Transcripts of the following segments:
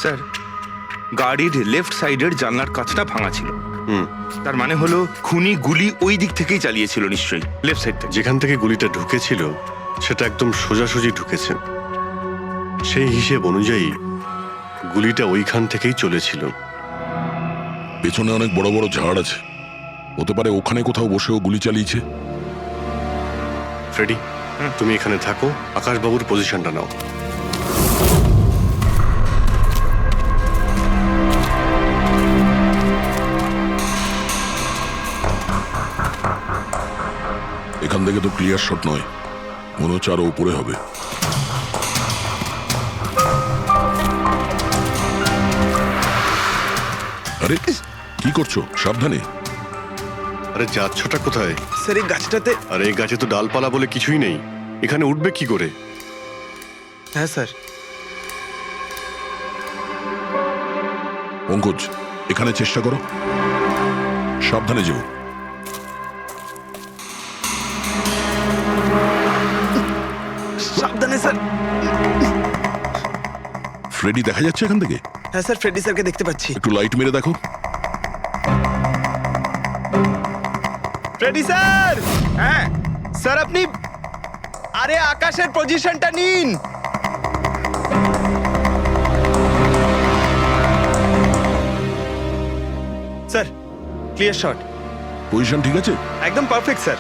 Sir, গাড়ির left সাইডের জানলার কাঁচটা ভাঙা ছিল। তার মানে হলো খুনি গুলি ওই দিক থেকেই চালিয়েছিল নিশ্চয়ই, লেফট সাইড থেকে। যেখান থেকে গুলিটা ঢুকেছিল সেটা একদম সোজাসুজি ঢুকেছে। সেই হিসেব অনুযায়ী গুলিটা ওইখান থেকেই চলেছিল। পেছনে অনেক বড় বড় ঝাড় আছে, হতে পারে ওখানে কোথাও বসেও গুলি চালিয়েছে। ফ্রেডি, তুমি এখানে থাকো, আকাশবাবুর পজিশনটা নাও। এখান থেকে তো ক্লিয়ার শট নয়, মনে হচ্ছে আরো উপরে হবে। আরে কি করছো? সাবধানে। আরে যাচ্ছটা কোথায়? স্যার, এই গাছটাতে। আরে এই গাছে তো ডালপালা বলে কিছুই নেই, এখানে উঠবে কি করে? হ্যাঁ স্যার। পঙ্কজ, এখানে চেষ্টা করো, সাবধানে যেও। সাবধানে স্যার। ফ্রেডি দেখা যাচ্ছে এখান থেকে? হ্যাঁ স্যার, ফ্রেডি স্যারকে দেখতে পাচ্ছি। একটু লাইট মেরে দেখো। Freddie sir! হ্যাঁ স্যার, আপনি আরে আকাশের পজিশনটা নিন। Sir, clear shot. পজিশন ঠিক আছে? একদম perfect sir.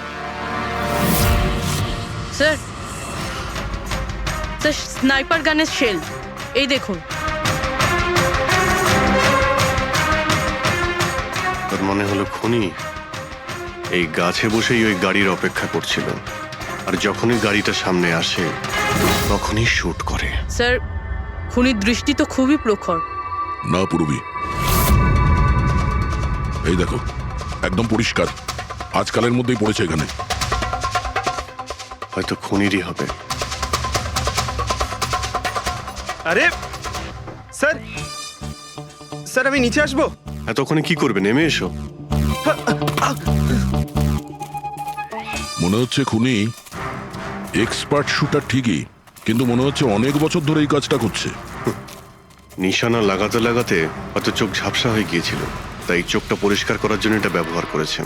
Sir, sir sniper গানের শেল এই দেখুন। তার মনে হলো খুনি এই গাছে বসেই ওই গাড়ির অপেক্ষা করছিল, আর যখনই গাড়িটা সামনে আসে তখনই শুট করে। স্যার, খুনির দৃষ্টি তো খুবই প্রখর। না পুরবি, এই দেখো একদম পরিষ্কার, আজকালের মধ্যেই পড়েছে এখানে। হয়তো খুনিরই হবে। আরে স্যার, স্যার আমি নিচে আসবো? এতক্ষণে কি করবে? নেমে এসো। মনে হচ্ছে খুনি এক্সপার্ট শুটার ঠিকই, কিন্তু মনে হচ্ছে অনেক বছর ধরে এই কাজটা করছে। নিশানা লাগাতে লাগাতে হয়তো চোখ ঝাপসা হয়ে গিয়েছিল, তাই চোখটা পরিষ্কার করার জন্য এটা ব্যবহার করেছে।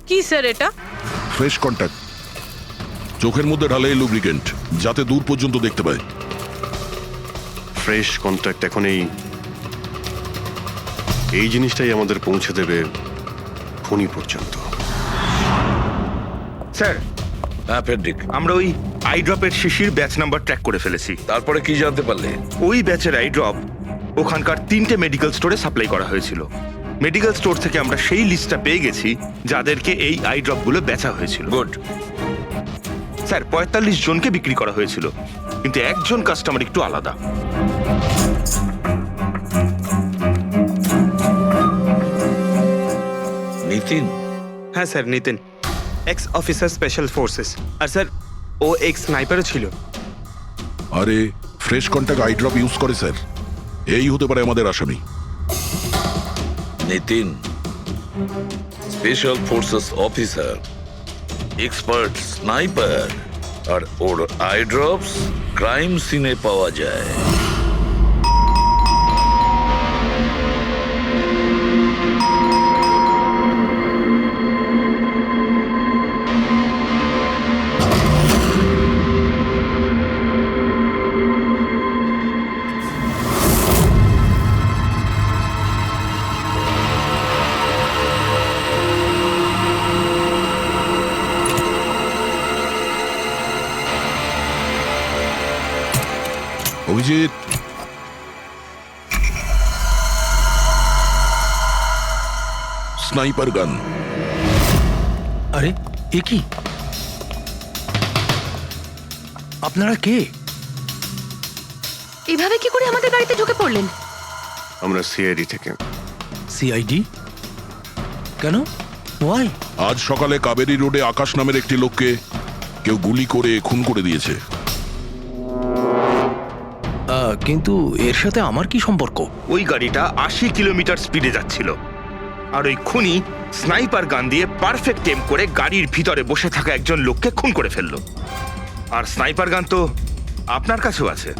কি স্যার এটা? ফ্রেশ কন্ট্যাক্ট, চোখের মধ্যে ঢালে লুব্রিকেন্ট যাতে দূর পর্যন্ত দেখতে পায়। ফ্রেশ কন্ট্যাক্ট এখন এই জিনিসটাই আমাদের পৌঁছে দেবে খুনি পর্যন্ত। স্যার, হ্যাঁ ফেডরিক, আমরা ওই আই ড্রপের শিশির ব্যাচ নাম্বার ট্র্যাক করে ফেলেছি। তারপরে কি জানতে পারলে? ওই ব্যাচের আই ড্রপ ওখানকার 3টে মেডিকেল স্টোরে সাপ্লাই করা হয়েছিল। মেডিকেল স্টোর থেকে আমরা সেই লিস্টটা পেয়ে গেছি যাদেরকে এই আই ড্রপগুলো বেচা হয়েছিল। গুড। স্যার, 45 জনকে বিক্রি করা হয়েছিল, কিন্তু একজন কাস্টমার একটু আলাদা। নিতিন? হ্যাঁ sir, Nitin, ex officer special forces. আর স্যার, ও এক্স স্নাইপারও ছিল। আরে fresh contact eye drop use করে স্যার, এই হতে পারে আমাদের আসামি। Nitin special forces officer, expert sniper, আর ওর আই ড্রপস ক্রাইম সিনে পাওয়া যায়। অভিজিৎ, স্নাইপার গান। আরে এ কি? আপনারা কে? এভাবে কি করে আমাদের বাড়িতে ঢুকে পড়লেন? আমরা সিআইডি থেকে। সিআইডি? কেন? ওয়াই? আজ সকালে কাবেরী রোডে আকাশ নামের একটি লোককে কেউ গুলি করে খুন করে দিয়েছে। কিন্তু এর সাথে আমার কি সম্পর্ক? ওই গাড়িটা 80 কিলোমিটার স্পিডে যাচ্ছিল, আর ওই খুনি স্নাইপার গান দিয়ে পারফেক্ট এম করে গাড়ির ভিতরে বসে থাকা একজন লোককে খুন করে ফেললো। আর স্নাইপার গান তো আপনার কাছেও আছে।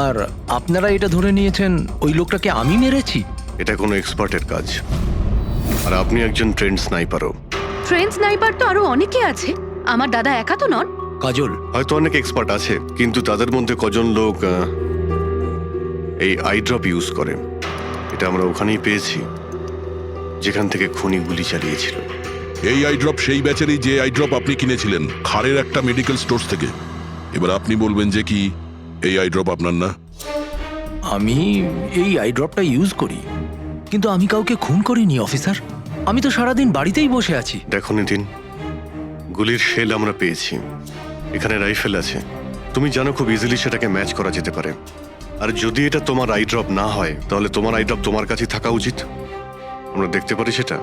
আর আপনারা এটা ধরে নিয়েছেন ওই লোকটাকে আমি মেরেছি? এটা কোনো এক্সপার্টের কাজ, আর আপনি একজন ট্রেন্ড স্নাইপারও। ট্রেন স্নাইপার তো আরো অনেকে আছে, আমার দাদা একা তো নন। কাজল, হয়তো অনেক এক্সপার্ট আছে, কিন্তু তাদের মধ্যে কজন লোক এই আই ড্রপ ইউজ করে। এটা আমরা ওখানেই পেয়েছি যেখান থেকে খুনি গুলি চালিয়েছিল। এই আই ড্রপ সেই ব্যাচেরই যে আই ড্রপ আপনি কিনেছিলেন খারের একটা মেডিকেল স্টোর থেকে। এবার আপনি বলবেন যে কি এই আই ড্রপ আপনার না? আমি এই আই ড্রপটা ইউজ করি, কিন্তু আমি কাউকে খুন করিনি অফিসার। আমি তো সারাদিন বাড়িতেই বসে আছি। দেখো নিতিন, গুলির শেল আমরা পেয়েছি, এখানে রাইফেল আছে। তুমি জানো খুব ইজিলি সেটাকে ম্যাচ করা যেতে পারে। আর যদি এটা তোমার আই ড্রপ না হয়, তাহলে তোমার আই ড্রপ তোমার কাছে থাকা উচিত। আমরা দেখতে পারি সেটা।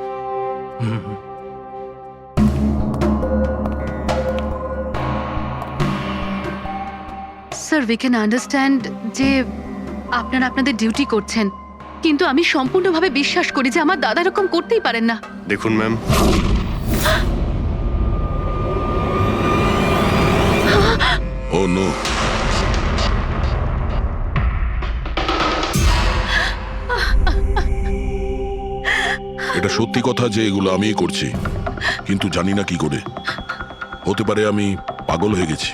স্যার, উই ক্যান আন্ডারস্ট্যান্ড যে আপনারা আপনাদের ডিউটি করছেন, কিন্তু আমি সম্পূর্ণভাবে বিশ্বাস করি যে আমার দাদা এরকম করতেই পারেন না। দেখুন ম্যাম, ও নো, এটা সত্যি কথা যে এগুলো আমিই করছি, কিন্তু জানি না কি করে। হতে পারে আমি পাগল হয়ে গেছি,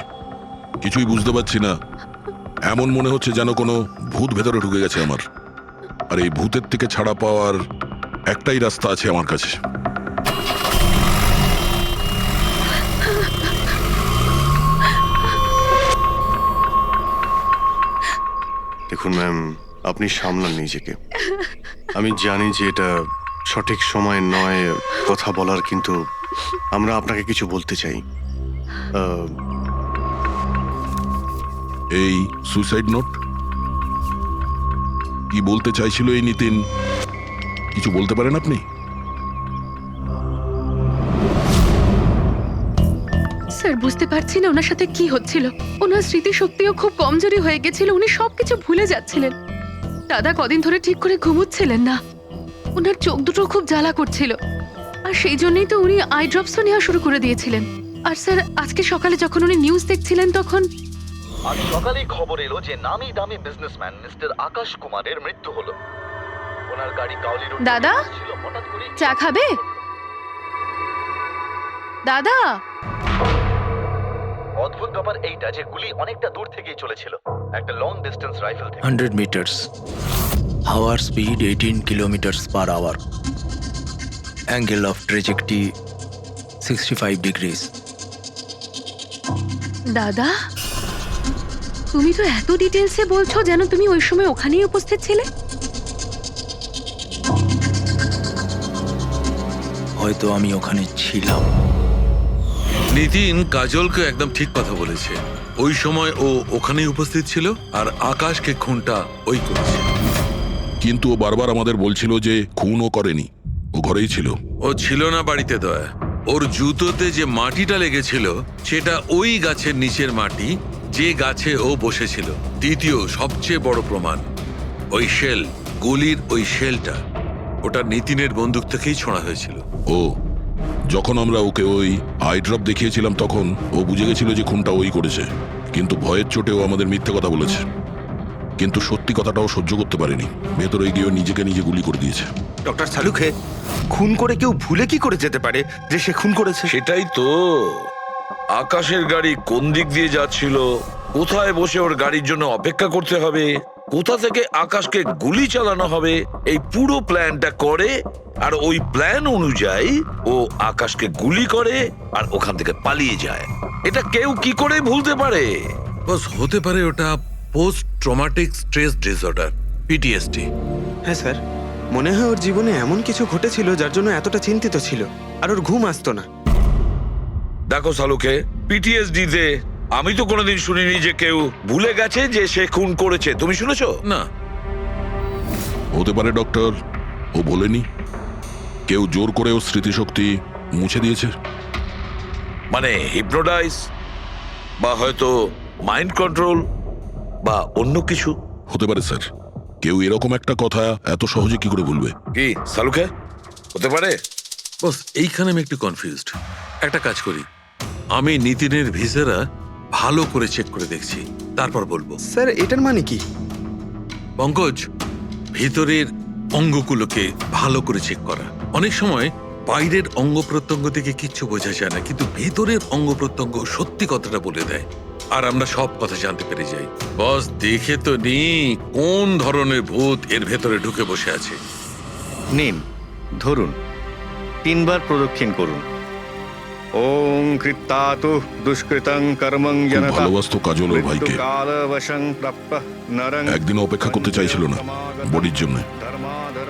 কিছুই বুঝতে পারছি না। এমন মনে হচ্ছে যেন কোনো ভূত ভেতরে ঢুকে গেছে আমার, আর এই ভূতের থেকে ছাড়া পাওয়ার একটাই রাস্তা আছে আমার কাছে। দেখুন ম্যাম, আপনি সামলান নিজেকে। আমি জানি যে এটা সঠিক সময় নয় কথা বলার, কিন্তু আমরা আপনাকে কিছু বলতে চাই। এই সুইসাইড নোট কি বলতে চাইছিল এই নিতিন? কিছু বলতে পারেন আপনি? স্যার, বুঝতে পারছি না ওনার সাথে কি হচ্ছিল। ওনার স্মৃতিশক্তিও খুব কমজোরি হয়ে গেছিল, উনি সবকিছু ভুলে যাচ্ছিলেন। দাদা কদিন ধরে ঠিক করে ঘুমোচ্ছিলেন না, ওনার চোখ দুটো খুব জ্বালা করছিল, আর সেই জন্যই তো উনি আই ড্রপসও নেওয়া শুরু করে দিয়েছিলেন। আর স্যার, আজকে সকালে যখন উনি নিউজ দেখছিলেন তখন আজ সকালেই খবর এলো যে নামি দামি বিজনেসম্যান মিস্টার আকাশ কুমারের মৃত্যু হলো। ওনার গাড়ি কাউলি রোড দাদা, ছিল, হঠাৎ করে চা খাবে? দাদা, অদ্ভুত ব্যাপার এইটা যে গুলি অনেকটা দূর থেকেই চলেছিল, একটা লং ডিস্টেন্স রাইফেল থেকে। 100 মিটার্স, হাওয়ার speed 18 kilometres per hour, angle of trajectory 65 degrees. দাদা, তুমি তো এত ডিটেলসে বলছো যেন তুমি ওই সময় ওখানেই উপস্থিত ছিলে। হয়তো আমি ওখানে ছিলাম। নিতিন কাজলকে একদম ঠিক কথা বলেছে। ওই সময় ও ওখানেই উপস্থিত ছিল, আর আকাশকে খুনটা ওই করেছে। কিন্তু ও বারবার আমাদের বলছিল যে খুনও করেনি, ও ঘরেই ছিল। ও ছিল না বাড়িতে দয়া। ওর জুতোতে যে মাটিটা লেগেছিল সেটা ওই গাছের নিচের মাটি যে গাছে ও বসেছিল। দ্বিতীয় সবচেয়ে বড় প্রমাণ, ওই শেল, গুলির ওই শেলটা, ওটা নিতিনের বন্দুক থেকেই ছোঁড়া হয়েছিল। ও যখন আমরা ওকে ওই আই ড্রপ দেখিয়েছিলাম তখন ও বুঝে গেছিল যে খুনটা ওই করেছে, কিন্তু ভয়ের চোটে ও আমাদের মিথ্যে কথা বলেছে। কিন্তু সত্যি কথাটাও সহ্য করতে পারেনি, ভেতরে গিয়ে নিজেকে নিজে গুলি করে দিয়েছে। ডক্টর সালুখে, খুন করে কেউ ভুলে কি করে যেতে পারে যে সে খুন করেছে? সেটাই তো, আকাশের গাড়ি কোন দিক দিয়ে যাচ্ছিল, কোথায় বসে ওর গাড়ির জন্য অপেক্ষা করতে হবে, কোথা থেকে আকাশকে গুলি চালানো হবে, এই পুরো প্ল্যানটা করে, আর ওই প্ল্যান অনুযায়ী ও আকাশকে গুলি করে আর ওখান থেকে পালিয়ে যায়। এটা কেউ কি করে ভুলতে পারে? বস, হতে পারে ওটা post traumatic stress disorder, PTSD. হ্যাঁ স্যার, মনে হয় ওর জীবনে এমন কিছু ঘটেছিল যার জন্য এতটা চিন্তিত ছিল, আর ওর ঘুম আসতো না। দেখো সালুকে, পিটিএসডি তে আমি তো কোনোদিন শুনিনি যে কেউ ভুলে গেছে যে সে খুন করেছে। তুমি শুনেছো? না। হতে পারে ডক্টর, ও বলেনি, কেউ জোর করে ওর স্মৃতিশক্তি মুছে দিয়েছে। মানে হিপনোটাইজ, বা হয়তো মাইন্ড কন্ট্রোল, বা অন্য কিছু। হতে পারে স্যার, কেউ এরকম একটা কথা এত সহজে কি করে বলবে? কি সালুকে, হতে পারে? বস, এইখানে আমি একটু কনফিউজড। একটা কাজ করি, আমি নিতিনের ভিসারা ভালো করে চেক করে দেখছি। তারপর বলবো। স্যার এটার মানে কি? পঙ্কজ, ভিতরের অঙ্গগুলোকে ভালো করে চেক করা। অনেক সময় বাইরের অঙ্গ প্রত্যঙ্গ থেকে কিচ্ছু বোঝা যায় না, কিন্তু ভেতরের অঙ্গ প্রত্যঙ্গ সত্যি কথাটা বলে দেয়, আর আমরা সব কথা জানতে পেরে যাই। বস, দেখে তো নি কোন ধরনের ভূত এর ভেতরে ঢুকে বসে আছে। নিন, ধরুন, 3 বার প্রদক্ষিণ করুন। ওং কৃত্তাতু দুষ্কৃতং কর্মং খুব জনতা ভালোবাসতো কাজল ওর ভাইকে। মৃত্যুকালবশং প্রাপ্যঃ নরং একদিনও অপেক্ষা করতে চাইছিল না বডির জন্য।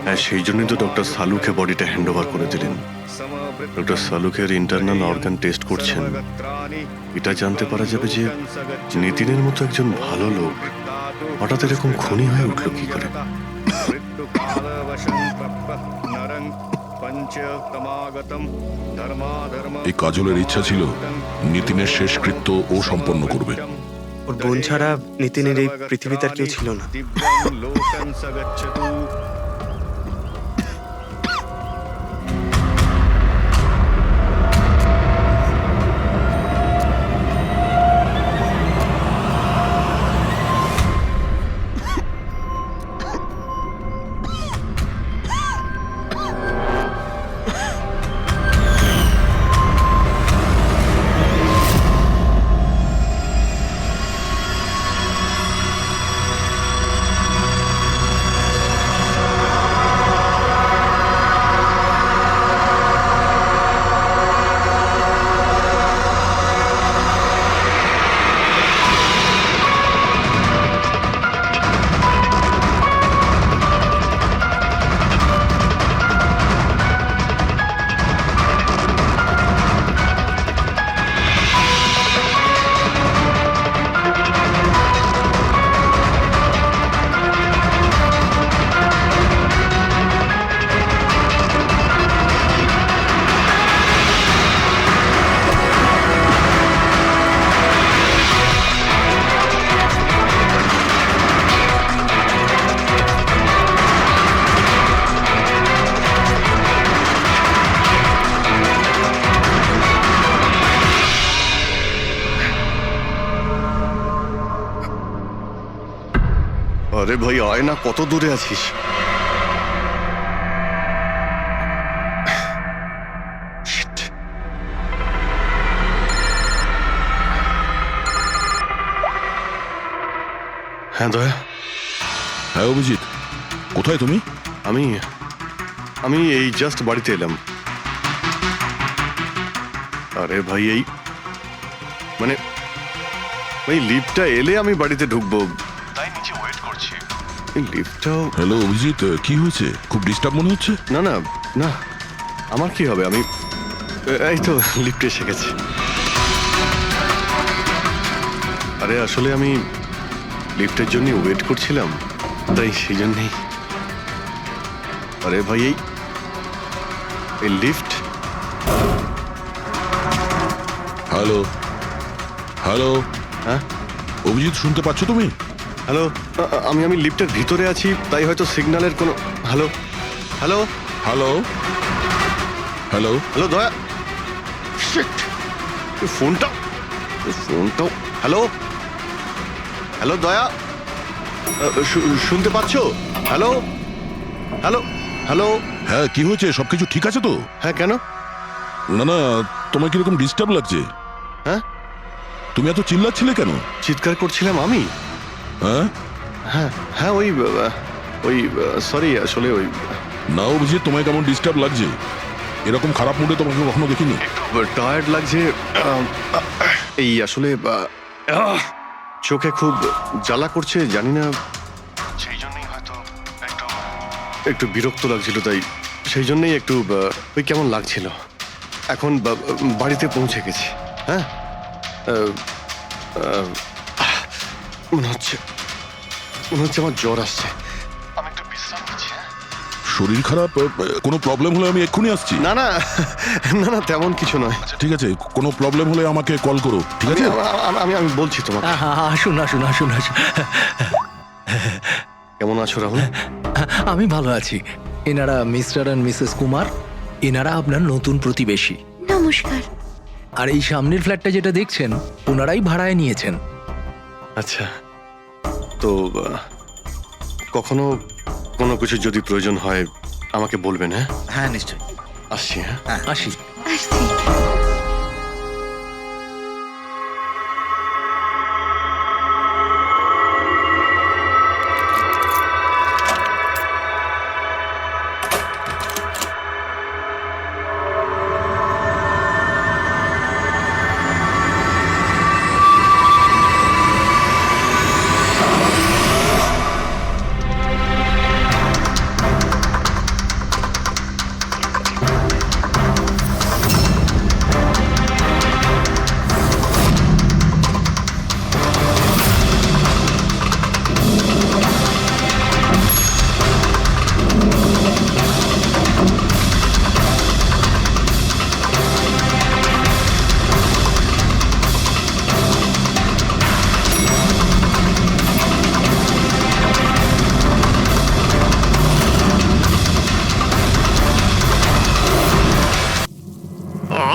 হ্যাঁ, সেই জন্যই তো ডক্টর সালুকে বডিটা হ্যান্ড ওভার করে দিলেন। ডক্টর সালুকের ইন্টারনাল অর্গান টেস্ট করছেন। এটা জানতে পারা যাবে যে নিতিনের মতো একজন ভালো লোক হঠাৎ এরকম খুনি হয়ে উঠল কি করে। এই কাজলের ইচ্ছা ছিল নিতিনের শেষকৃত্য ও সম্পন্ন করবে। ওর বোন ছাড়া নিতিনের এই পৃথিবীতে আর কেউ ছিল না। আরে ভাই, আয় না, কত দূরে আছিস? Shit. হ্যাঁ দয়া, হ্যাঁ অভিজিৎ, কোথায় তুমি? আমি আমি এই জাস্ট বাড়িতে এলাম। আরে ভাই, এই মানে ওই লিফটটা এলে আমি বাড়িতে ঢুকবো, তাই নিচে ওয়েট করছি। এই লিফটটাও হ্যালো অভিজিৎ, কি হয়েছে? খুব ডিস্টার্ব মনে হচ্ছে। না না না, আমার কি হবে, আমি এই তো লিফটে এসে গেছি। আরে আসলে আমি লিফটের জন্য ওয়েট করছিলাম, তাই সেই জন্যেই। আরে ভাই, এই লিফট। হ্যালো হ্যালো, হ্যাঁ অভিজিৎ শুনতে পাচ্ছ তুমি? হ্যালো, আমি লিফটের ভিতরে আছি, তাই হয়তো সিগন্যালের কোনো। Hello hello hello hello hello দয়া, শিট, ফোনটাও। হ্যালো হ্যালো দয়া, শুনতে পাচ্ছ? Hello hello hello. হ্যাঁ, কি হয়েছে? সবকিছু ঠিক আছে তো? হ্যাঁ, কেন? না না, তোমার কিরকম ডিস্টার্ব লাগছে? হ্যাঁ, তুমি এত চিল্লাচ্ছিলে কেন? চিৎকার করছিলাম আমি? হ্যাঁ হ্যাঁ হ্যাঁ, ওই সরি, আসলে ওই না অভিজিৎ, তোমায় কেমন ডিস্টার্ব লাগছে? এরকম খারাপ মুডে তোমাকে কখনো দেখিনি। টায়ার্ড লাগছে, এই আসলে চোখে খুব জ্বালা করছে, জানি না, সেই জন্যই হয়তো একটু বিরক্ত লাগছিল, তাই সেই জন্যই একটু ওই কেমন লাগছিল। এখন বাড়িতে পৌঁছে গেছি। হ্যাঁ, মনে হচ্ছে আমার জ্বর আসছে, আমি একটু বিশ্রাম নিচ্ছি। শরীর খারাপ? কোনো প্রবলেম হলে আমি এক্ষুনি আসছি। না না না না, তেমন কিছু নয়। ঠিক আছে, কোনো প্রবলেম হলে আমাকে কল করো, ঠিক আছে? আমি আমি বলছি তোমাকে। আসুন আসুন আসুন আসুন। কেমন আছো রাহুল? আমি ভালো আছি। এনারা মিস্টার অ্যান্ড মিসেস কুমার, এনারা আপনার নতুন প্রতিবেশী। নমস্কার। আর এই সামনের ফ্ল্যাটটা যেটা দেখছেন, ওনারাই ভাড়ায় নিয়েছেন। আচ্ছা, তো কখনো কোনো কিছু যদি প্রয়োজন হয় আমাকে বলবেন, হ্যাঁ? হ্যাঁ নিশ্চয়ই। আসছি, হ্যাঁ? আসি। আসছি।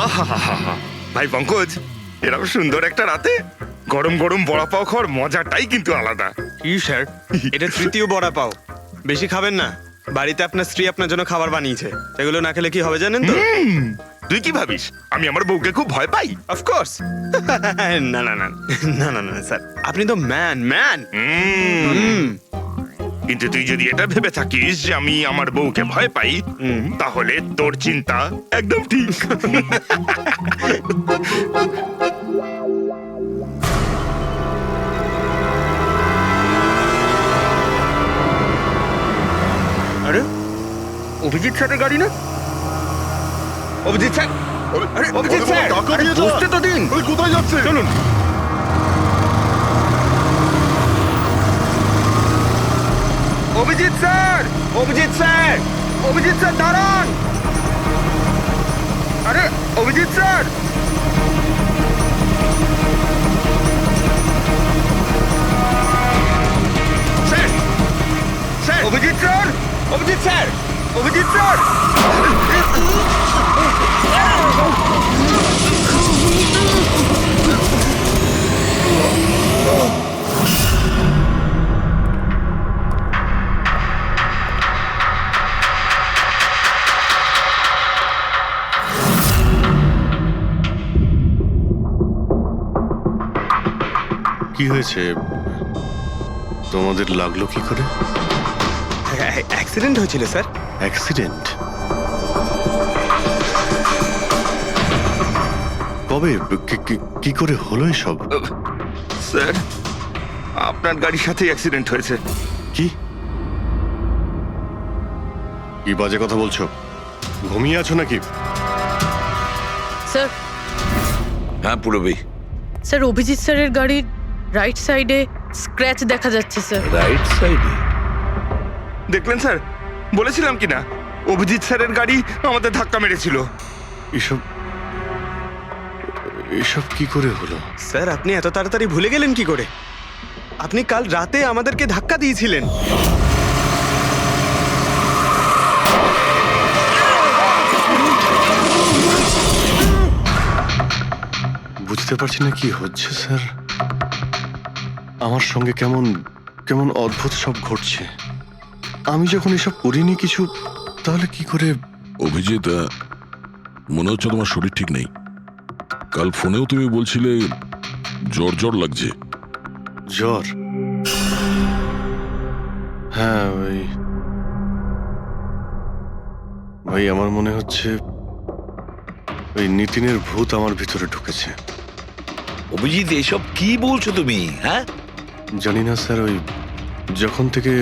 আহাহাহা। ভাই পঙ্কজ, এরকম সুন্দর একটা রাতে গরম গরম বড়া পাও খাওয়ার মজাটাই কিন্তু আলাদা। কি স্যার, এটা তৃতীয় বড়া পাও। বেশি খাবেন না, বাড়িতে আপনার স্ত্রী আপনার জন্য খাবার বানিয়েছে। এগুলো না খেলে কি হবে জানেন তো? তুই কি ভাবিস আমি আমার বউকে খুব ভয় পাই? অফকোর্স। না না না না না না স্যার, আপনি তো ম্যান ম্যান। কিন্তু তুই যদি এটা ভেবে থাকিস যে আমি আমার বউকে ভয় পাই, তাহলে তোর চিন্তা একদম ঠিক। আরে অভিজিৎ স্যারের গাড়ি না? অভিজিৎ স্যার, আরে অভিজিৎ স্যার, আরে বসতে তো দিন। কোথায় যাচ্ছে? চলুন। Abhijit sir, Abhijit sir, Abhijit sir দাঁড়ান। আরে Abhijit sir, sir, sir, Abhijit sir, Abhijit sir, Abhijit sir. কি হয়েছে? তোমাদের লাগলো কি করে? অ্যাক্সিডেন্ট হয়েছিল স্যার। অ্যাক্সিডেন্ট? কবে? কি করে হলো এসব? স্যার, আপনার গাড়ির সাথেই অ্যাক্সিডেন্ট হয়েছে। কি কি বাজে কথা বলছো? ঘুমিয়ে আছো নাকি? স্যার, হ্যাঁ পুরবী। স্যার অভিজিৎ স্যারের গাড়ির রাইট সাইডে স্ক্র্যাচ দেখা যাচ্ছে স্যার। রাইট সাইডে? দেখলেন স্যার, বলেছিলাম কি না অভিজিৎ স্যারের গাড়ি আমাদের ধাক্কা মেরেছিল। এসব এসব কি করে হলো? স্যার, আপনি এত তাড়াতাড়ি ভুলে গেলেন কি করে? আপনি কাল রাতে আমাদেরকে ধাক্কা দিয়েছিলেন। বুঝতে পারছি না কি হচ্ছে স্যার। আমার সঙ্গে কেমন কেমন অদ্ভুত সব ঘটছে। আমি যখন এসব করিনি কিছু, তাহলে কি করে? অভিজিৎ, মনে হচ্ছে তোমার শরীর ঠিক নেই। কাল ফোনেও তুমি বলছিলে জ্বর জ্বর লাগছে। জ্বর? হ্যাঁ, ভাই আমার মনে হচ্ছে ওই নিতিনের ভূত আমার ভিতরে ঢুকেছে। অভিজিৎ, এসব কি বলছো তুমি? হ্যাঁ জানি না স্যার, ওই যখন থেকে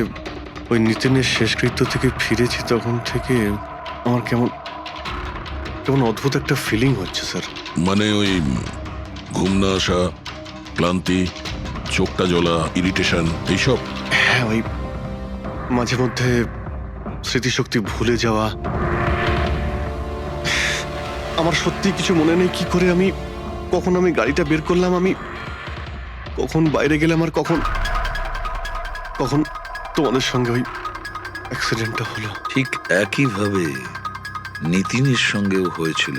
ওই নিতিনের শেষকৃত্য থেকে ফিরেছি তখন থেকে আমার কেমন কেমন অদ্ভুত একটা ফিলিং হচ্ছে স্যার। মানে ওই ঘুম না আসা, ক্লান্তি, চোখটা জ্বলা, ইরিটেশন, এইসব? হ্যাঁ, ওই মাঝে মধ্যে স্মৃতিশক্তি ভুলে যাওয়া। আমার সত্যি কিছু মনে নেই কি করে আমি কখন আমি গাড়িটা বের করলাম, আমি কখন বাইরে গেলাম, আর কখন কখন তোমাদের সঙ্গে ওই অ্যাক্সিডেন্টটা হলো। ঠিক একইভাবে নিতিনের সঙ্গেও হয়েছিল।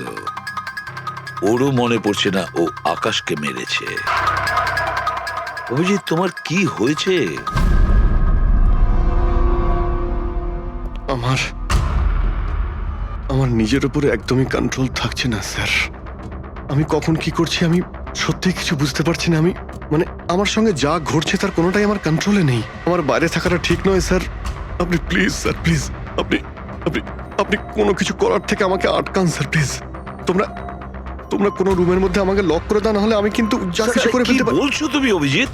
ওরও মনে পড়ছে না ও আকাশকে মেরেছে। অভিজিৎ, তোমার কি হয়েছে? আমার নিজের উপরে একদমই কন্ট্রোল থাকছে না স্যার। আমি কখন কি করছি আমি সত্যি কিছু বুঝতে পারছি না। আমি মানে আমার সঙ্গে যা ঘটছে তার কোনোটাই আমার কন্ট্রোলে নেই। আমার বাইরে থাকাটা ঠিক নয় স্যার। আপনি প্লিজ স্যার, প্লিজ আপনি আপনি আপনি কোনো কিছু করার থেকে আমাকে আটকান স্যার, প্লিজ। তোমরা তোমরা কোনো রুমের মধ্যে আমাকে লক করে দাও, না হলে আমি কিন্তু যা কিছু করে কি ফেলতে পারি। বলছো তুমি অভিজিৎ?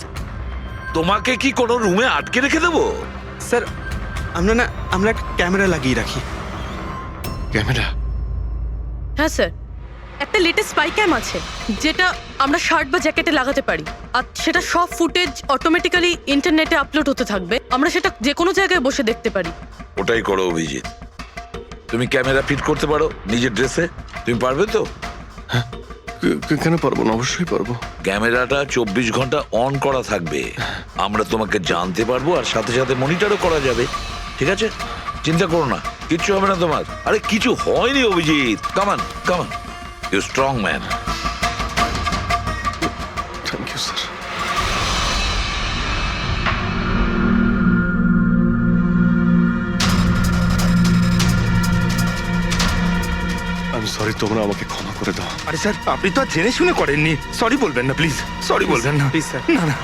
তোমাকে কি কোনো রুমে আটকে রেখে দেবো? স্যার আমরা একটা ক্যামেরা লাগিয়ে রাখি। ক্যামেরা? হ্যাঁ স্যার, একটা লেটেস্ট স্পাই ক্যাম আছে যেটা আমরা শার্ট বা জ্যাকেটে লাগাতে পারি, আর সেটা সব ফুটেজ অটোমেটিক্যালি ইন্টারনেটে আপলোড হতে থাকবে। আমরা সেটা যে কোনো জায়গায় বসে দেখতে পারি। ওটাই করো অভিজিৎ। তুমি ক্যামেরা ফিট করতে পারো নিজের ড্রেসে? তুমি পারবে তো? কেন পারবো না? অবশ্যই পারবো। ক্যামেরাটা 24 ঘন্টা অন করা থাকবে। আমরা তোমাকে জানতে পারবো, আর সাথে সাথে মনিটরও করা যাবে। ঠিক আছে, চিন্তা করো না, কিচ্ছু হবে না তোমার। আরে কিছু হয়নি Abhijit. Come on come on, you strong man. Thank you sir. আমি সরি, তোমরা আমাকে ক্ষমা করে দাও। আরে স্যার, আপনি তো আর জেনে শুনে করেননি। সরি বলবেন না প্লিজ, সরি বলবেন না প্লিজ স্যার। না না।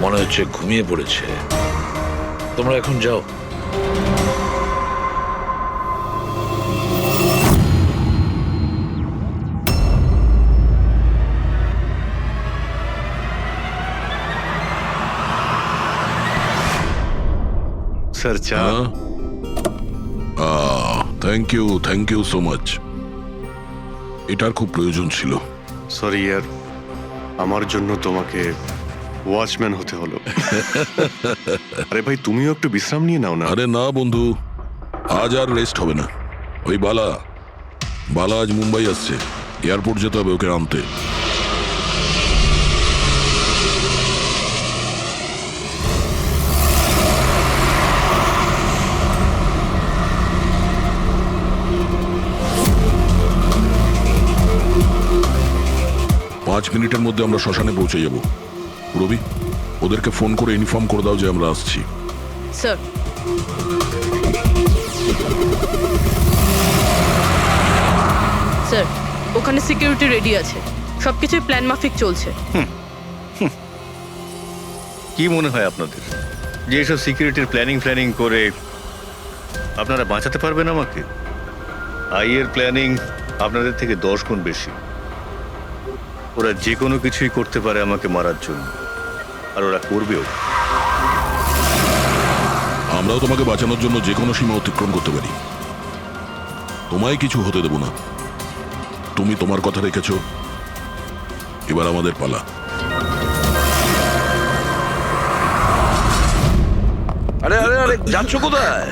মনে হচ্ছে ঘুমিয়ে পড়েছে। তোমরা এখন যাও। স্যার চা। Thank you so much. এটার খুব প্রয়োজন ছিল। সরি ইয়ার, আমার জন্য তোমাকে ওয়াচম্যান হতে হলো। আরে ভাই, তুমিও একটু বিশ্রাম নিয়ে নাও না। আরে না বন্ধু, আজ আর রেস্ট হবে না। ওই বালা আজ মুম্বাই আসছে, এয়ারপোর্ট যেতে হবে ওকে আনতে। পাঁচ মিনিটের মধ্যে আমরা শ্মশানে পৌঁছে যাব। রবি, ওদেরকে ফোন করে ইনফর্ম করে দাও যে আমরা আসছি। স্যার, স্যার ওখানে সিকিউরিটি রেডি আছে, সবকিছুই প্ল্যান মাফিক চলছে। কি মনে হয় আপনাদের যে এসব সিকিউরিটির প্ল্যানিং করে আপনারা বাঁচাতে পারবেন আমাকে? আইয়ের প্ল্যানিং আপনাদের থেকে 10 গুণ বেশি। ওরা যে কোনো কিছুই করতে পারে আমাকে মারার জন্য, আর ওরা করবেও। আমরাও তোমাকে বাঁচানোর জন্য যে কোনো সীমা অতিক্রম করতে পারি। তোমায় কিছু হতে দেব না। তুমি তোমার কথা রেখেছ, এবার আমাদের পালা। আরে আরে আরে, যাচ্ছ কোথায়?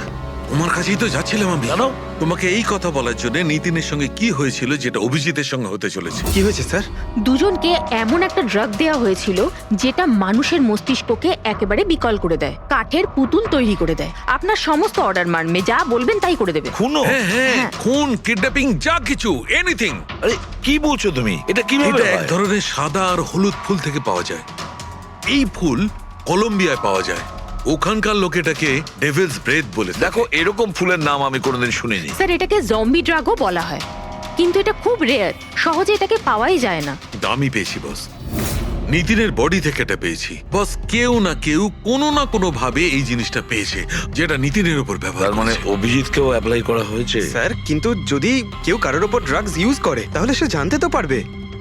তোমার কাছেই তো যাচ্ছিলাম আমি। জানো তোমাকে এই কথা বলার জন্য নিতিনের সঙ্গে কি হয়েছিল যেটা অভিজিতের সঙ্গে হতে চলেছে। কি হয়েছে স্যার? দুজনকে এমন একটা ড্রাগ দেওয়া হয়েছিল যেটা মানুষের মস্তিষ্ককে একেবারে বিকল করে দেয়, কাঠের পুতুল তৈরি করে দেয়। আপনার সমস্ত অর্ডার মানবে, যা বলবেন তাই করে দেবে। খুনো? হ্যাঁ হ্যাঁ, খুন, কিডন্যাপিং, যা কিছু, এনিথিং। আরে কি বলছো তুমি? এটা কিভাবে এটা এক হয়? ধরনের সাদা আর হলুদ ফুল থেকে পাওয়া যায়। এই ফুল কলম্বিয়ায় পাওয়া যায়। ওখানকার লোক এটাকে ডেভিলস ব্রেথ বলে থাকে। দেখো, এরকম ফুলের নাম আমি কোনোদিন শুনিনি। স্যার, এটাকে জম্বি ড্রাগও বলা হয়, কিন্তু এটা খুব রেয়ার, সহজে এটাকে পাওয়াই যায় না। কিন্তু আমি পেয়েছি বস, নিতিনের বডি থেকে এটা পেয়েছি বস। কেউ না কেউ কোনো না কোনো ভাবে এই জিনিসটা পেয়েছে যেটা নিতিনের উপর ব্যবহার তার মানে করেছে। অভিজিৎকেও অ্যাপ্লাই করা হয়েছে? স্যার, কিন্তু যদি কেউ কারোর ওপর ড্রাগস ইউজ করে তাহলে সে জানতে তো পারবে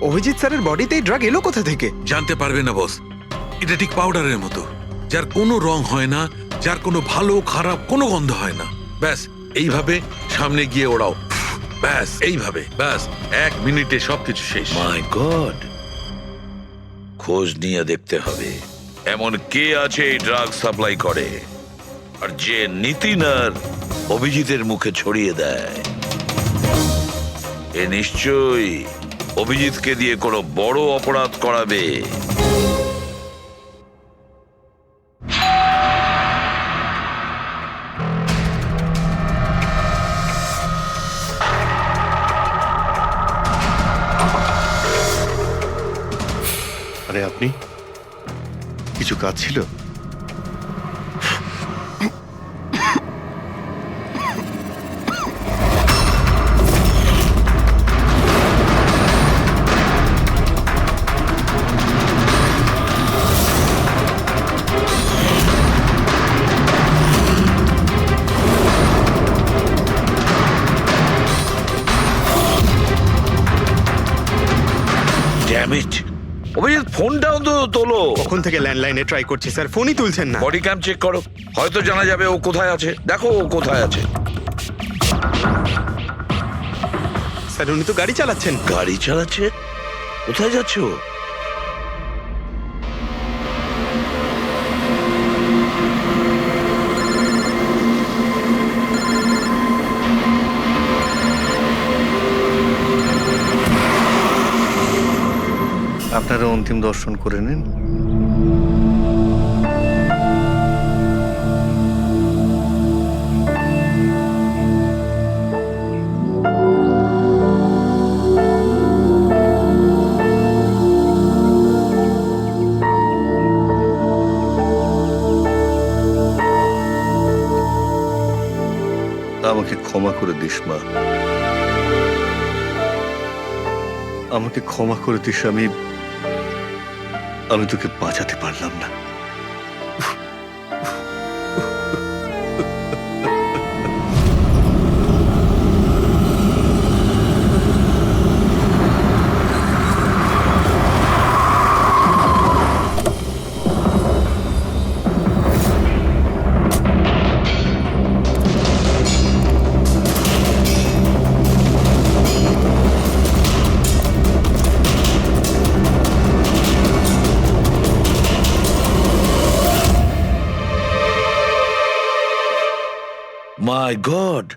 অভিজিৎ স্যারের বডিতে এই ড্রাগ এলো কোথা থেকে। জানতে পারবে না বস, এটা ঠিক পাউডারের মতো, যার কোনো রং হয় না, যার কোনো ভালো খারাপ কোনো গন্ধ হয় না। ব্যাস এইভাবে সামনে গিয়ে ওড়াও, ব্যাস এইভাবে, ব্যাস 1 মিনিটে সবকিছু শেষ। মাই গড, খোঁজ নিয়ে দেখতে হবে এমন কে আছে এই ড্রাগ সাপ্লাই করে আর যে নিতিন আর অভিজিতের মুখে ছড়িয়ে দেয়। এ নিশ্চয়ই অভিজিৎকে দিয়ে কোনো বড় অপরাধ করাবে। আরে আপনি, কিছু কাজ ছিল? ড্যাম ইট, অভিজিৎ ফোনটা অন্তত তোলো। কখন থেকে ল্যান্ডলাইনে ট্রাই করছি স্যার, ফোনই তুলছেন না। বডি ক্যাম চেক করো, হয়তো জানা যাবে ও কোথায় আছে। দেখো ও কোথায় আছে। স্যার, উনি তো গাড়ি চালাচ্ছেন। গাড়ি চালাচ্ছে? কোথায় যাচ্ছে ও? আপনারা অন্তিম দর্শন করে নিন। আমাকে ক্ষমা করে দিস মা, আমাকে ক্ষমা করে দিস। আমি তোকে বাঁচাতে পারলাম না। মাই গড,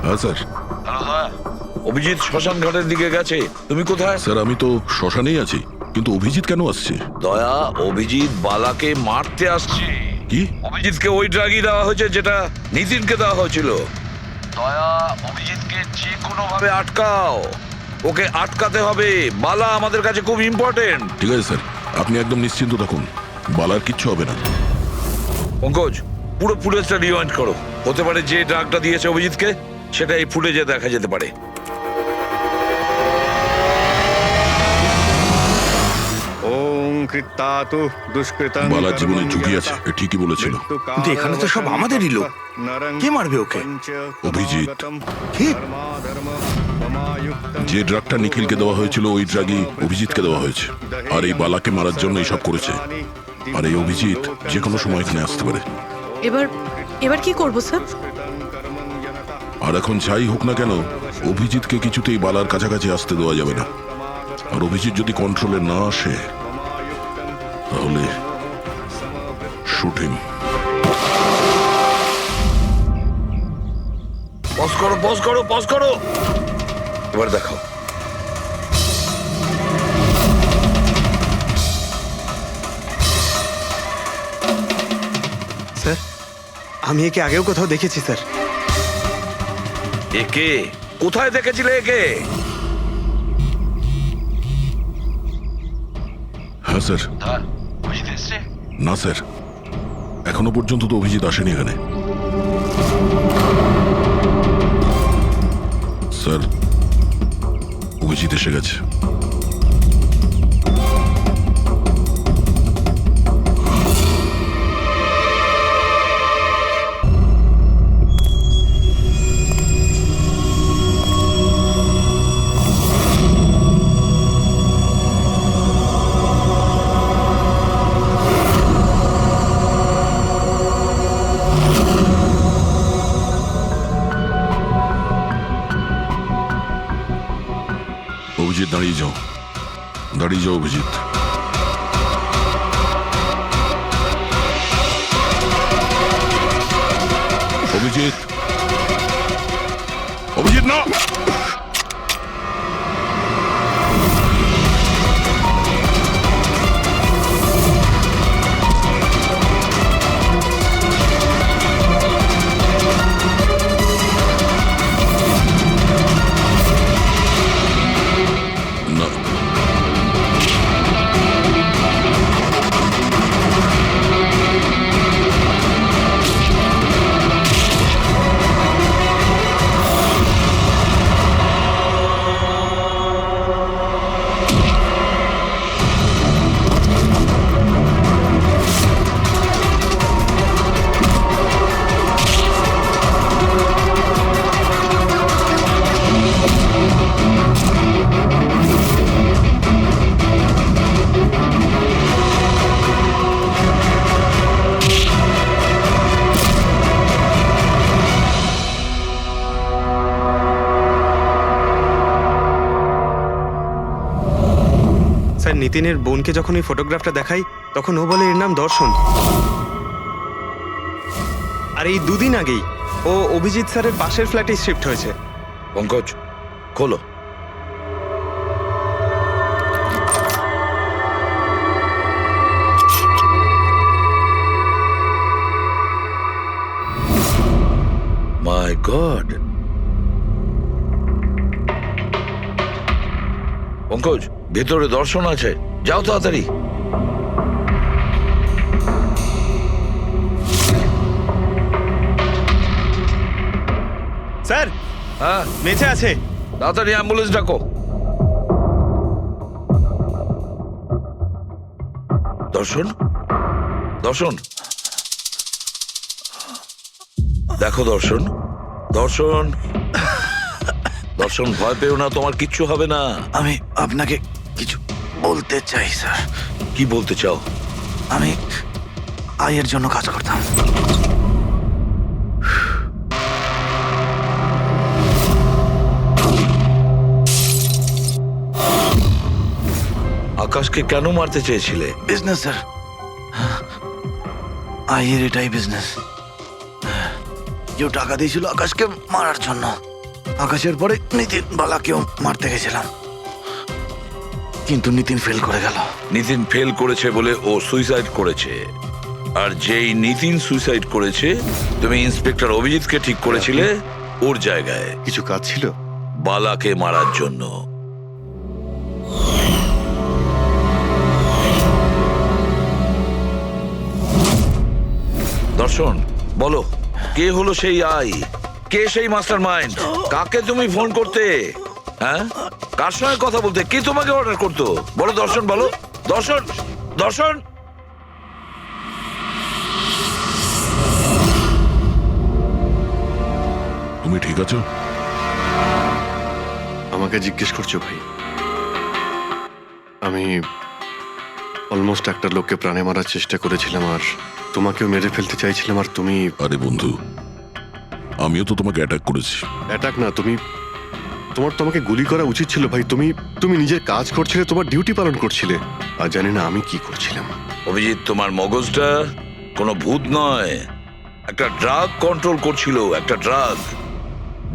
হ্যাঁ স্যার। অভিজিৎ শ্মশান ঘাটের দিকে গেছে। তুমি কোথায়? স্যার, আমি তো শ্মশানেই আছি, কিন্তু অভিজিৎ কেন আসছে? দয়া, অভিজিৎ বালাকে মারতে আসছে। কি? অভিজিৎকে ওই ড্রাগই দেওয়া হয়েছে যেটা নিতিনকে দেওয়া হয়েছিল। দয়া, অভিজিৎকে যে কোনো ভাবে আটকাও, ওকে আটকাতে হবে। বালা আমাদের কাছে খুব ইম্পর্টেন্ট। ঠিক আছে স্যার, আপনি একদম নিশ্চিন্ত থাকুন, বালার কিচ্ছু হবে না। পঙ্কজ, পুরো ফুটেজটা রিওয়াইন্ড করো। হতে পারে যে ড্রাগটা দিয়েছে অভিজিৎকে সেটা এই ফুটেজে দেখা যেতে পারে। ওম কৃত্তাতু দুষ্কৃতাং। বালার জীবনে ঝুঁকি আছে, এ ঠিকই বলেছিল। কিন্তু এখানে তো সব আমাদেরই লোক। কে মারবে ওকে? অভিজিৎ। কি? যে ড্রাগটা নিখিলকে দেওয়া হয়েছিল ওই ড্রাগই অভিজিৎকে দেওয়া হয়েছে, আর এই বালাকে মারার জন্য এইসব করেছে। আর এই অভিজিৎ যে কোনো সময় এখানে আসতে পারে। এবার কি করবো স্যার? আর এখন যাই হোক না কেন, অভিজিৎকে কিছুতেই বালার কাছাকাছি আসতে দেওয়া যাবে না। আর অভিজিৎ যদি কন্ট্রোলে না আসে তাহলে শুটিং। পজ করো পজ করো পজ করো, এবার দেখাও। স্যার, আমি একে আগেও কোথাও দেখেছি স্যার। একে কোথায় দেখেছিলে একে? হ্যাঁ স্যার। না স্যার, এখনো পর্যন্ত তো অভিজিৎ আসেনি এখানে। স্যার, অভিজিৎ এসে গেছে। অভিজিৎ, দাঁড়িয়ে যাও, দাঁড়িয়ে যাও অভিজিৎ। অভিজিৎ, অভিজিৎ না। না, স্যার, নিতিনের বোনকে যখন এই ফটোগ্রাফটা দেখাই তখন ও বলে এর নাম দর্শন। আর এই দুদিন আগেই ও অভিজিৎ স্যারের পাশের ফ্ল্যাটে শিফট হয়েছে। পঙ্কজ, খোলো। মাই গড, পঙ্কজ, ভেতরে দর্শন আছে, যাও তাড়াতাড়ি। স্যার, হ্যাঁ, বেঁচে আছে। তাড়াতাড়ি অ্যাম্বুলেন্স ডাকো। দর্শন, দর্শন, দেখো দর্শন, দর্শন, দর্শন, ভয় পেও না, তোমার কিচ্ছু হবে না। আমি আপনাকে কিছু বলতে চাই স্যার। কি বলতে চাও? আমি আয়ের জন্য কাজ করতাম। আকাশকে কেন মারতে চেয়েছিলে? বিজনেস স্যার, আয়ের এটাই বিজনেস। কেউ টাকা দিয়েছিল আকাশকে মারার জন্য। আকাশের পরে নিতিন বালাকেও মারতে গেছিলাম, কিন্তু নিতিন ফেল করে গেল। নিতিন ফেল করেছে বলে ও সুইসাইড করেছে, আর যেই নিতিন সুইসাইড করেছে তুমি ইন্সপেক্টর অভিজিৎকে ঠিক করেছিলে ওর জায়গায়। কিছু কাজ ছিল? বালাকে মারার জন্য। দর্শন, বলো, কে হলো সেই আই? কে সেই মাস্টার মাইন্ড? কাকে তুমি ফোন করতে? হ্যাঁ, কার সঙ্গে কথা বলতে? কে তোমাকে অর্ডার করতো? বলো দর্শন, বলো দর্শন, দর্শন। তুমি ঠিক আছো? আমাকে জিজ্ঞেস করছো ভাই? আমি অলমোস্ট একটা লোককে প্রাণে মারার চেষ্টা করেছিলাম, আর তোমাকেও মেরে ফেলতে চাইছিলাম, আর তুমি... আরে বন্ধু, আমিও তো তোমাকে অ্যাটাক করেছি। অ্যাটাক না, তুমি তোমাকে গুলি করা উচিত ছিল ভাই। তুমি নিজের কাজ করছিলে, তোমার ডিউটি পালন করছিলে, আর জানি না আমি কি করছিলাম। অভিজিৎ, তোমার মগজটা কোনো ভূত নয়, একটা ড্রাগ কন্ট্রোল করছিল, একটা ড্রাগ,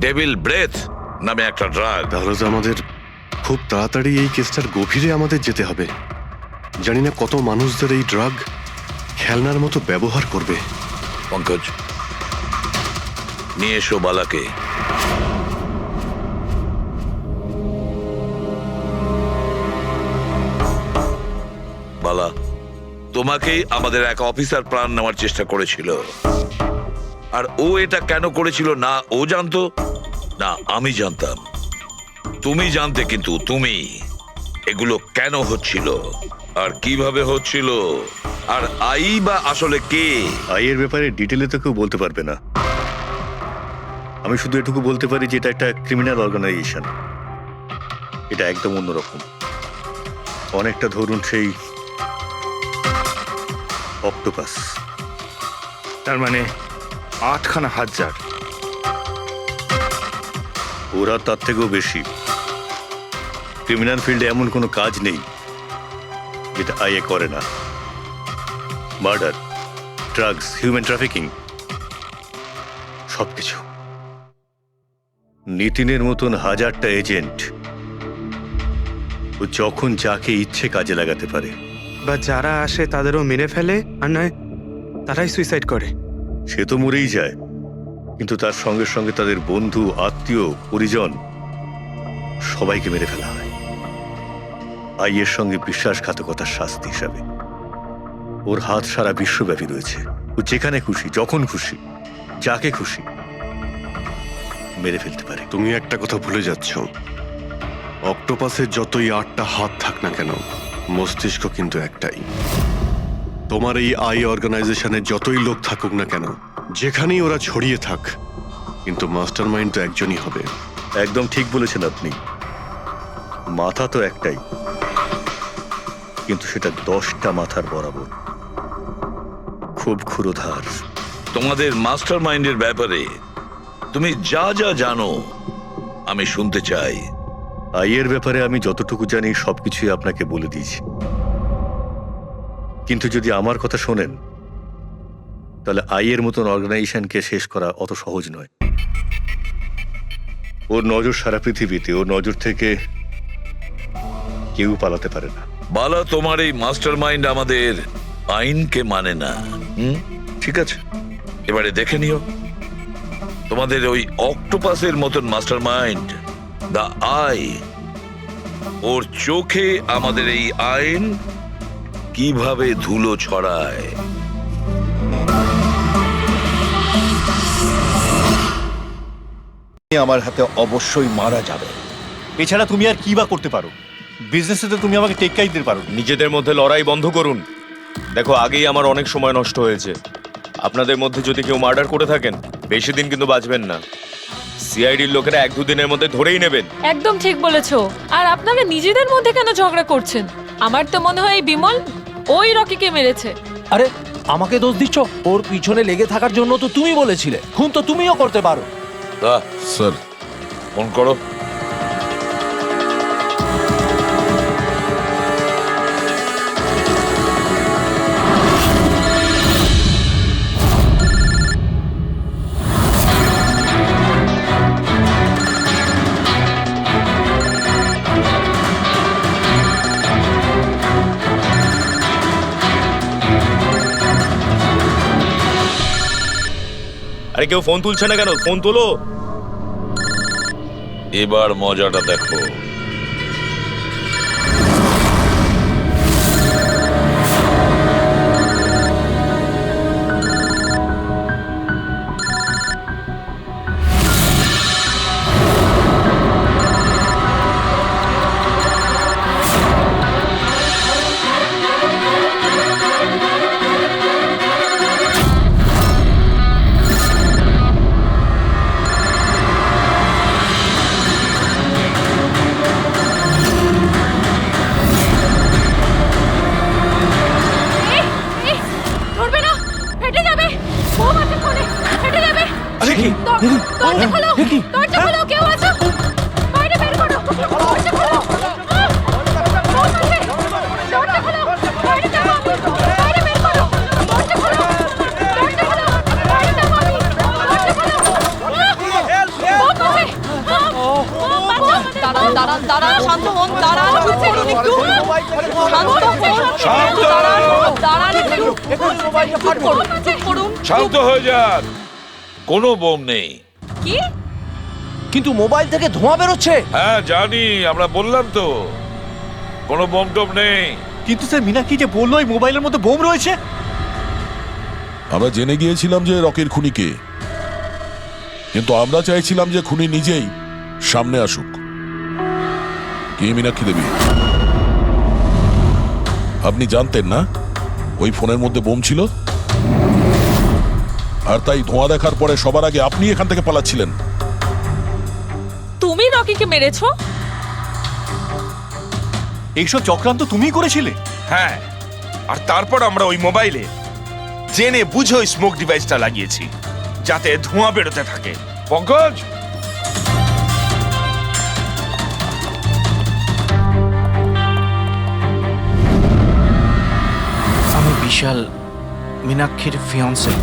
ডেভিল ব্রেথ নামে একটা ড্রাগ। তাহলে তো আমাদের খুব তাড়াতাড়ি এই কেসটার গভীরে আমাদের যেতে হবে। জানি না কত মানুষদের এই ড্রাগ খেলনার মতো ব্যবহার করবে। পঙ্কজ, নিয়ে এসো বালাকে। বালা, তোমাকেই আমাদের এক অফিসার প্রাণ নেওয়ার চেষ্টা করেছিল, আর ও এটা কেন করেছিল না ও জানতো না আমি জানতাম। তুমি জানতে, কিন্তু তুমি এগুলো কেন হচ্ছিল আর কিভাবে হচ্ছিল, আর আই বা আসলে কে? আইয়ের ব্যাপারে ডিটেলে তো কেউ বলতে পারবে না। আমি শুধু এটুকু বলতে পারি যে এটা একটা ক্রিমিনাল অর্গানাইজেশন। এটা একদম অন্যরকম, অনেকটা ধরুন সেই অক্টোপাস। তার মানে 8খানা হাজার। ওরা তার থেকেও বেশি। ক্রিমিনাল ফিল্ডে এমন কোনো কাজ নেই যেটা আইএ করে না। মার্ডার, ড্রাগস, হিউম্যান ট্রাফিকিং, সবকিছু। নিতিনের মতন হাজারটা এজেন্ট, ও যখন যাকে ইচ্ছে কাজে লাগাতে পারে। বা যারা আসে তাদেরও মেরে ফেলে, আর নয় তারাই সুইসাইড করে। সে তো মরেই যায়, কিন্তু তার সঙ্গে সঙ্গে তাদের বন্ধু, আত্মীয়, পরিজন সবাইকে মেরে ফেলা হয় আইয়ের সঙ্গে বিশ্বাসঘাতকতার শাস্তি হিসাবে। ওর হাত সারা বিশ্বব্যাপী রয়েছে। ও যেখানে খুশি, যখন খুশি, যাকে খুশি মেরে ফেলতে পারে। তুমি একটা কথা ভুলে যাচ্ছ, অক্টোপাসের যতই 8টা হাত থাক না কেন, মস্তিষ্ক কিন্তু একটাই। তোমার এই আই অর্গানাইজেশনে যতই লোক থাকুক না কেন, যেখানেই ওরা ছড়িয়ে থাক, কিন্তু মাস্টার মাইন্ড তো একজনই হবে। একদম ঠিক বলেছেন আপনি। মাথা তো একটাই, কিন্তু সেটা 10টা মাথার বরাবর, খুব ক্ষুরোধার। তোমাদের মাস্টার মাইন্ডের ব্যাপারে তুমি যা যা জানো আমি শুনতে চাই। আইয়ের ব্যাপারে আমি যতটুকু জানি সবকিছুই আপনাকে বলে দিয়েছি, কিন্তু যদি আমার কথা শোনেন তাহলে আইয়ের মতন অর্গানাইজেশনকে শেষ করা অত সহজ নয়। ওর নজর সারা পৃথিবীতে, ওর নজর থেকে কেউ পালাতে পারে না। বালা, তোমার এই মাস্টার মাইন্ড আমাদের আইনকে মানে না। ঠিক আছে, এবারে দেখে নিও তোমাদের ওই অক্টোপাসের মতন মাস্টার মাইন্ড, দা আই, ওর চোখে আমাদের এই আইন কিভাবে ধুলো ছড়ায়। আমার হাতে অবশ্যই মারা যাবে। এছাড়া তুমি আর কি বা করতে পারো? বিজনেসে তো তুমি আমাকে টেক্কাই দিতে পারো। নিজেদের মধ্যে লড়াই বন্ধ করুন। দেখো, আগেই আমার অনেক সময় নষ্ট হয়েছে। আপনাদের মধ্যে যদি কেউ মার্ডার করে থাকেন, বেশি দিন কিন্তু বাঁচবেন না। সিআইডির লোকেরা 1-2 দিনের মধ্যে ধরেই নেবেন। একদম ঠিক বলেছো। আর আপনারা নিজেদের মধ্যে কেন ঝগড়া করছেন? আমার তো মনে হয় এই বিমল ওই রকিকে মেরেছে। আরে আমাকে দোষ দিচ্ছ? ওর পিছনে লেগে থাকার জন্য তো তুমি বলেছিলে। খুন তো তুমিও করতে পারো। স্যার, ফোন করো। আরে কেউ ফোন তুলছে না কেন? ফোন তোলো। এবার মজাটা দেখো। দরজা খোলো, কেউ আছো? বাইরে দাঁড়ান, শান্ত হন, দাঁড়ান, চুপ করুন একটু। শান্ত হন, শান্ত! দাঁড়ান একটু। চুপ করুন, চুপ করুন। শান্ত হয়ে যান, কোনো বোম নেই। কি? কিন্তু মোবাইল থেকে ধোঁয়া বেরোচ্ছে। হ্যাঁ জানি, আমরা বললাম তো কোনো বোম টোম নেই। কিন্তু স্যার মীনাক্ষী যে বললো এই মোবাইলের মধ্যে বোম রয়েছে। আমরা জেনে গিয়েছিলাম যে রকির খুনি কে, কিন্তু আমরা চাইছিলাম যে খুনি নিজেই সামনে আসুক। কি মীনাক্ষী দেবী, আপনি জানতেন না ওই ফোনের মধ্যে বোম ছিল? আর তাই ধোঁয়া দেখার পরে সবার আগে আপনি এখান থেকে পালাচ্ছিলেন। তুমি রকিকে মেরেছো? এইসব চক্রান্ত তুমিই করেছিলে? হ্যাঁ, আর তারপর আমরা ওই মোবাইলে জেনে বুঝে ওই স্মোক ডিভাইসটা লাগিয়েছি যাতে ধোঁয়া বেরোতে থাকে। পঙ্কজ, আমি বিশাল, মীনাক্ষীর ফিয়ান্সে।